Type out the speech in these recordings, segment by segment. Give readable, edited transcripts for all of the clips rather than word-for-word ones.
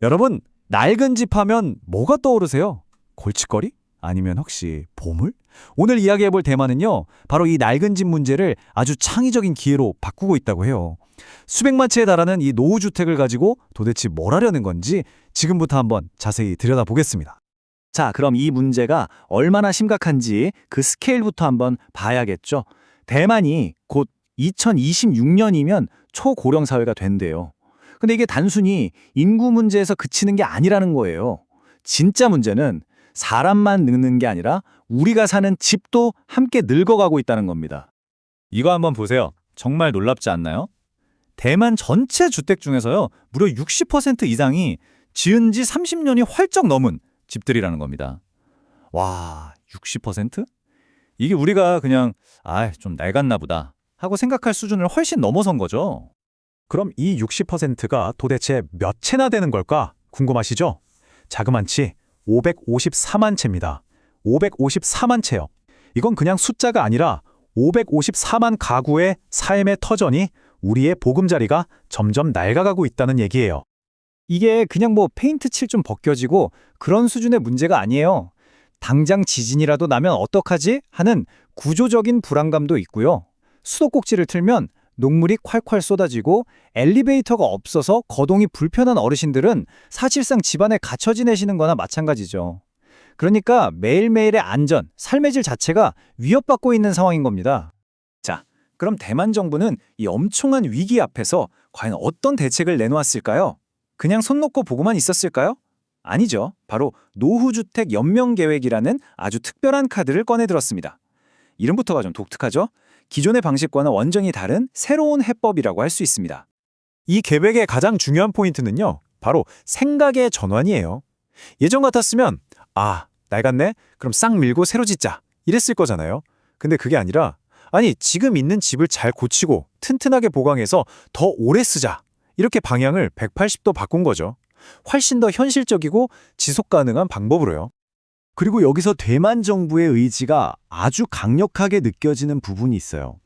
여러분, 낡은 집 하면 뭐가 떠오르세요? 골칫거리? 아니면 혹시 보물? 오늘 이야기해볼 테마는요, 바로 이 낡은 집 문제를 아주 창의적인 기회로 바꾸고 있다고 해요. 수백만 채에 달하는 이 노후주택을 가지고 도대체 뭘 하려는 건지 지금부터 한번 자세히 들여다보겠습니다. 자, 그럼 이 문제가 얼마나 심각한지 그 스케일부터 한번 봐야겠죠. 대만이 곧 2026년이면 초고령 사회가 된대요. 근데 이게 단순히 인구 문제에서 그치는 게 아니라는 거예요. 진짜 문제는 사람만 늙는 게 아니라 우리가 사는 집도 함께 늙어가고 있다는 겁니다. 이거 한번 보세요. 정말 놀랍지 않나요? 대만 전체 주택 중에서요, 무려 60% 이상이 지은 지 30년이 활쩍 넘은 집들이라는 겁니다. 와, 60%? 이게 우리가 그냥 좀 낡았나 보다 하고 생각할 수준을 훨씬 넘어선 거죠. 그럼 이 60%가 도대체 몇 채나 되는 걸까 궁금하시죠? 자그만치 554만 채입니다. 554만 채요. 이건 그냥 숫자가 아니라 554만 가구의 삶의 터전이 우리의 보금자리가 점점 낡아가고 있다는 얘기예요. 이게 그냥 뭐 페인트 칠 좀 벗겨지고 그런 수준의 문제가 아니에요. 당장 지진이라도 나면 어떡하지? 하는 구조적인 불안감도 있고요. 수도꼭지를 틀면 녹물이 콸콸 쏟아지고 엘리베이터가 없어서 거동이 불편한 어르신들은 사실상 집안에 갇혀 지내시는 거나 마찬가지죠. 그러니까 매일매일의 안전, 삶의 질 자체가 위협받고 있는 상황인 겁니다. 자, 그럼 대만 정부는 이 엄청난 위기 앞에서 과연 어떤 대책을 내놓았을까요? 그냥 손 놓고 보고만 있었을까요? 아니죠. 바로 노후주택 연명계획이라는 아주 특별한 카드를 꺼내들었습니다. 이름부터가 좀 독특하죠? 기존의 방식과는 완전히 다른 새로운 해법이라고 할 수 있습니다. 이 계획의 가장 중요한 포인트는요, 바로 생각의 전환이에요. 예전 같았으면 낡았네? 그럼 싹 밀고 새로 짓자 이랬을 거잖아요. 근데 그게 아니라 지금 있는 집을 잘 고치고 튼튼하게 보강해서 더 오래 쓰자, 이렇게 방향을 180도 바꾼 거죠. 훨씬 더 현실적이고 지속 가능한 방법으로요. 그리고 여기서 대만 정부의 의지가 아주 강력하게 느껴지는 부분이 있어요.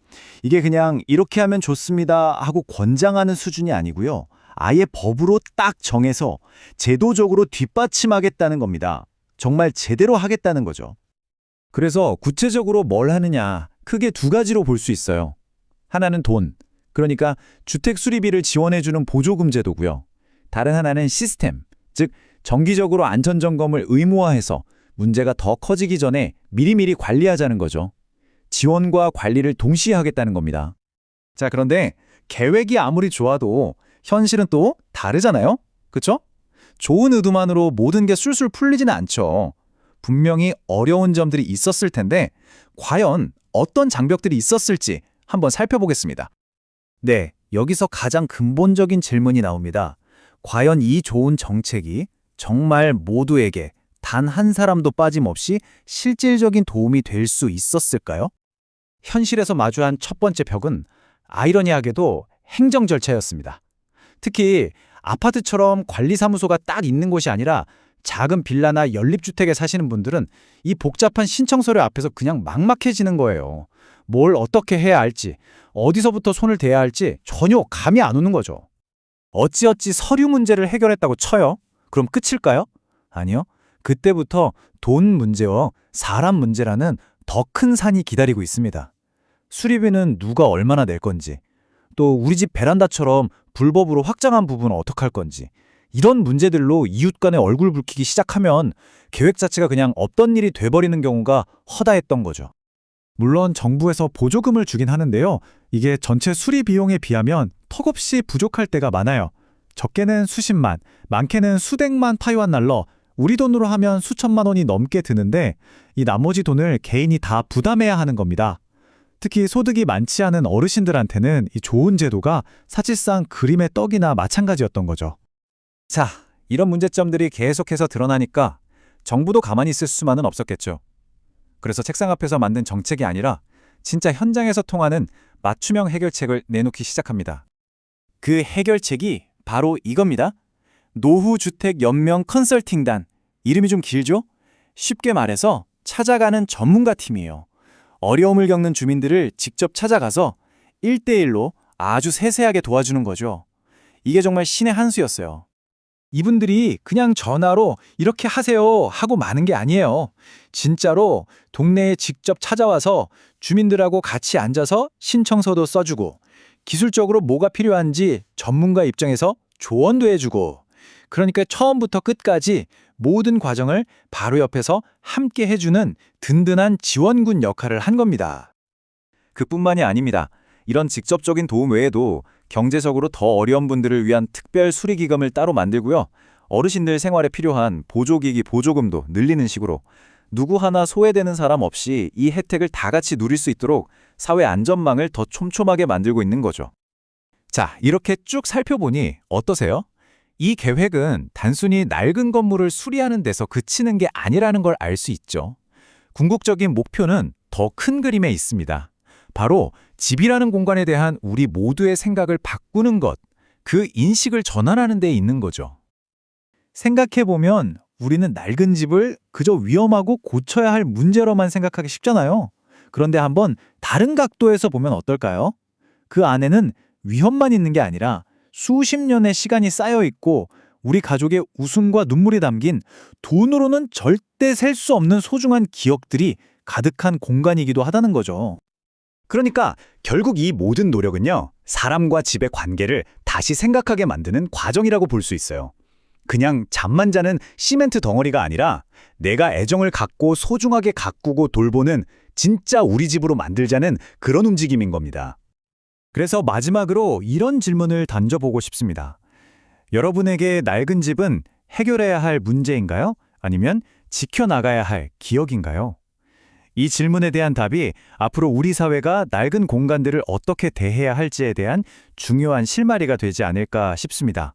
이게 그냥 이렇게 하면 좋습니다 하고 권장하는 수준이 아니고요. 아예 법으로 딱 정해서 제도적으로 뒷받침하겠다는 겁니다. 정말 제대로 하겠다는 거죠. 그래서 구체적으로 뭘 하느냐, 크게 두 가지로 볼 수 있어요. 하나는 돈, 그러니까 주택 수리비를 지원해주는 보조금 제도고요. 다른 하나는 시스템, 즉 정기적으로 안전점검을 의무화해서 문제가 더 커지기 전에 미리미리 관리하자는 거죠. 지원과 관리를 동시에 하겠다는 겁니다. 자, 그런데 계획이 아무리 좋아도 현실은 또 다르잖아요? 그쵸? 좋은 의도만으로 모든 게 술술 풀리지는 않죠. 분명히 어려운 점들이 있었을 텐데 과연 어떤 장벽들이 있었을지 한번 살펴보겠습니다. 네, 여기서 가장 근본적인 질문이 나옵니다. 과연 이 좋은 정책이 정말 모두에게 단 한 사람도 빠짐없이 실질적인 도움이 될 수 있었을까요? 현실에서 마주한 첫 번째 벽은 아이러니하게도 행정 절차였습니다. 특히 아파트처럼 관리사무소가 딱 있는 곳이 아니라 작은 빌라나 연립주택에 사시는 분들은 이 복잡한 신청 서류 앞에서 그냥 막막해지는 거예요. 뭘 어떻게 해야 할지, 어디서부터 손을 대야 할지 전혀 감이 안 오는 거죠. 어찌어찌 서류 문제를 해결했다고 쳐요? 그럼 끝일까요? 아니요. 그때부터 돈 문제와 사람 문제라는 더 큰 산이 기다리고 있습니다. 수리비는 누가 얼마나 낼 건지, 또 우리 집 베란다처럼 불법으로 확장한 부분은 어떡할 건지, 이런 문제들로 이웃 간에 얼굴 붉히기 시작하면 계획 자체가 그냥 없던 일이 돼버리는 경우가 허다했던 거죠. 물론 정부에서 보조금을 주긴 하는데요. 이게 전체 수리 비용에 비하면 턱없이 부족할 때가 많아요. 적게는 수십만, 많게는 수백만 파이완 날러, 우리 돈으로 하면 수천만 원이 넘게 드는데 이 나머지 돈을 개인이 다 부담해야 하는 겁니다. 특히 소득이 많지 않은 어르신들한테는 이 좋은 제도가 사실상 그림의 떡이나 마찬가지였던 거죠. 자, 이런 문제점들이 계속해서 드러나니까 정부도 가만히 있을 수만은 없었겠죠. 그래서 책상 앞에서 만든 정책이 아니라 진짜 현장에서 통하는 맞춤형 해결책을 내놓기 시작합니다. 그 해결책이 바로 이겁니다. 노후주택 연명 컨설팅단. 이름이 좀 길죠? 쉽게 말해서 찾아가는 전문가 팀이에요. 어려움을 겪는 주민들을 직접 찾아가서 1대1로 아주 세세하게 도와주는 거죠. 이게 정말 신의 한 수였어요. 이분들이 그냥 전화로 이렇게 하세요 하고 마는 게 아니에요. 진짜로 동네에 직접 찾아와서 주민들하고 같이 앉아서 신청서도 써주고 기술적으로 뭐가 필요한지 전문가 입장에서 조언도 해주고 그러니까 처음부터 끝까지 모든 과정을 바로 옆에서 함께 해주는 든든한 지원군 역할을 한 겁니다. 그뿐만이 아닙니다. 이런 직접적인 도움 외에도 경제적으로 더 어려운 분들을 위한 특별 수리기금을 따로 만들고요. 어르신들 생활에 필요한 보조기기 보조금도 늘리는 식으로 누구 하나 소외되는 사람 없이 이 혜택을 다 같이 누릴 수 있도록 사회 안전망을 더 촘촘하게 만들고 있는 거죠. 자, 이렇게 쭉 살펴보니 어떠세요? 이 계획은 단순히 낡은 건물을 수리하는 데서 그치는 게 아니라는 걸 알 수 있죠. 궁극적인 목표는 더 큰 그림에 있습니다. 바로 집이라는 공간에 대한 우리 모두의 생각을 바꾸는 것, 그 인식을 전환하는 데 있는 거죠. 생각해보면 우리는 낡은 집을 그저 위험하고 고쳐야 할 문제로만 생각하기 쉽잖아요. 그런데 한번 다른 각도에서 보면 어떨까요? 그 안에는 위험만 있는 게 아니라 수십 년의 시간이 쌓여 있고 우리 가족의 웃음과 눈물이 담긴 돈으로는 절대 셀 수 없는 소중한 기억들이 가득한 공간이기도 하다는 거죠. 그러니까 결국 이 모든 노력은요, 사람과 집의 관계를 다시 생각하게 만드는 과정이라고 볼 수 있어요. 그냥 잠만 자는 시멘트 덩어리가 아니라 내가 애정을 갖고 소중하게 가꾸고 돌보는 진짜 우리 집으로 만들자는 그런 움직임인 겁니다. 그래서 마지막으로 이런 질문을 던져보고 싶습니다. 여러분에게 낡은 집은 해결해야 할 문제인가요? 아니면 지켜나가야 할 기억인가요? 이 질문에 대한 답이 앞으로 우리 사회가 낡은 공간들을 어떻게 대해야 할지에 대한 중요한 실마리가 되지 않을까 싶습니다.